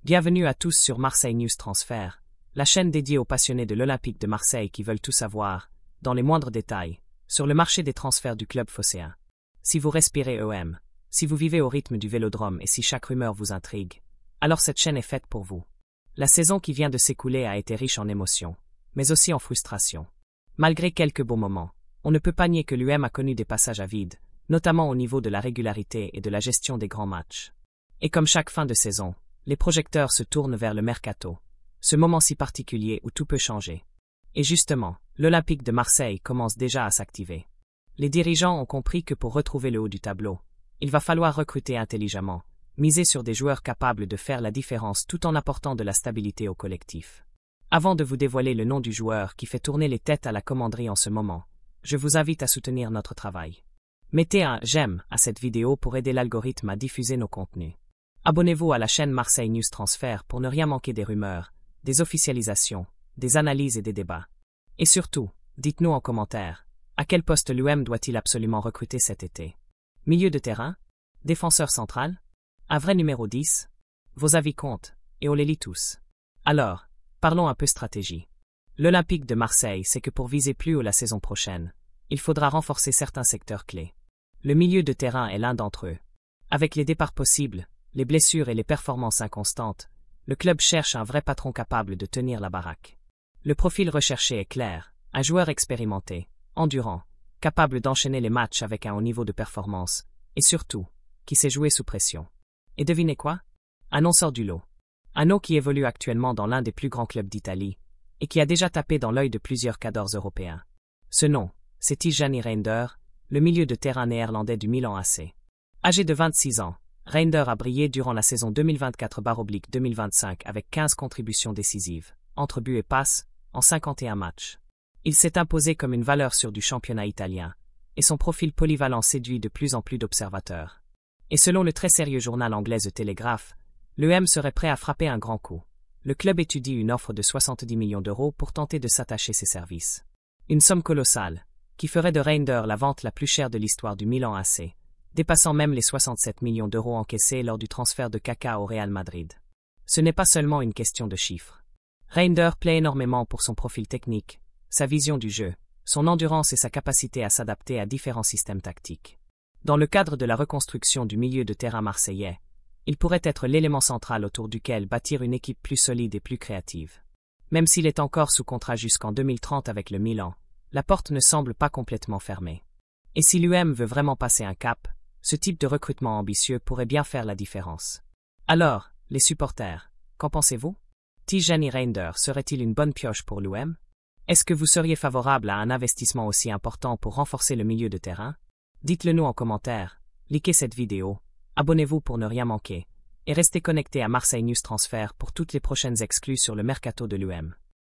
Bienvenue à tous sur Marseille News Transfert, la chaîne dédiée aux passionnés de l'Olympique de Marseille qui veulent tout savoir, dans les moindres détails, sur le marché des transferts du club phocéen. Si vous respirez EM, si vous vivez au rythme du Vélodrome et si chaque rumeur vous intrigue, alors cette chaîne est faite pour vous. La saison qui vient de s'écouler a été riche en émotions, mais aussi en frustration. Malgré quelques beaux moments, on ne peut pas nier que l'UM a connu des passages à vide, notamment au niveau de la régularité et de la gestion des grands matchs. Et comme chaque fin de saison, les projecteurs se tournent vers le mercato, ce moment si particulier où tout peut changer. Et justement, l'Olympique de Marseille commence déjà à s'activer. Les dirigeants ont compris que pour retrouver le haut du tableau, il va falloir recruter intelligemment, miser sur des joueurs capables de faire la différence tout en apportant de la stabilité au collectif. Avant de vous dévoiler le nom du joueur qui fait tourner les têtes à la commanderie en ce moment, je vous invite à soutenir notre travail. Mettez un « j'aime » à cette vidéo pour aider l'algorithme à diffuser nos contenus. Abonnez-vous à la chaîne Marseille News Transfert pour ne rien manquer des rumeurs, des officialisations, des analyses et des débats. Et surtout, dites-nous en commentaire, à quel poste l'UM doit-il absolument recruter cet été? Milieu de terrain? Défenseur central? Un vrai numéro 10? Vos avis comptent, et on les lit tous. Alors, parlons un peu stratégie. L'Olympique de Marseille sait que pour viser plus haut la saison prochaine, il faudra renforcer certains secteurs clés. Le milieu de terrain est l'un d'entre eux. Avec les départs possibles, les blessures et les performances inconstantes, le club cherche un vrai patron capable de tenir la baraque. Le profil recherché est clair, un joueur expérimenté, endurant, capable d'enchaîner les matchs avec un haut niveau de performance, et surtout, qui sait jouer sous pression. Et devinez quoi? Un nom sort du lot. Un nom qui évolue actuellement dans l'un des plus grands clubs d'Italie, et qui a déjà tapé dans l'œil de plusieurs cadors européens. Ce nom, c'est Tijjani Reijnder, le milieu de terrain néerlandais du Milan AC. Âgé de 26 ans, Reijnder a brillé durant la saison 2024/2025 avec 15 contributions décisives, entre buts et passes, en 51 matchs. Il s'est imposé comme une valeur sûre du championnat italien, et son profil polyvalent séduit de plus en plus d'observateurs. Et selon le très sérieux journal anglais The Telegraph, l'EM serait prêt à frapper un grand coup. Le club étudie une offre de 70 millions d'euros pour tenter de s'attacher ses services. Une somme colossale, qui ferait de Reijnder la vente la plus chère de l'histoire du Milan AC, dépassant même les 67 millions d'euros encaissés lors du transfert de Kaka au Real Madrid. Ce n'est pas seulement une question de chiffres. Reijnder plaît énormément pour son profil technique, sa vision du jeu, son endurance et sa capacité à s'adapter à différents systèmes tactiques. Dans le cadre de la reconstruction du milieu de terrain marseillais, il pourrait être l'élément central autour duquel bâtir une équipe plus solide et plus créative. Même s'il est encore sous contrat jusqu'en 2030 avec le Milan, la porte ne semble pas complètement fermée. Et si l'UM veut vraiment passer un cap, ce type de recrutement ambitieux pourrait bien faire la différence. Alors, les supporters, qu'en pensez-vous? Tijjani Reijnder serait-il une bonne pioche pour l'UM? Est-ce que vous seriez favorable à un investissement aussi important pour renforcer le milieu de terrain? Dites-le nous en commentaire, likez cette vidéo, abonnez-vous pour ne rien manquer, et restez connectés à Marseille News Transfert pour toutes les prochaines exclus sur le mercato de l'UM.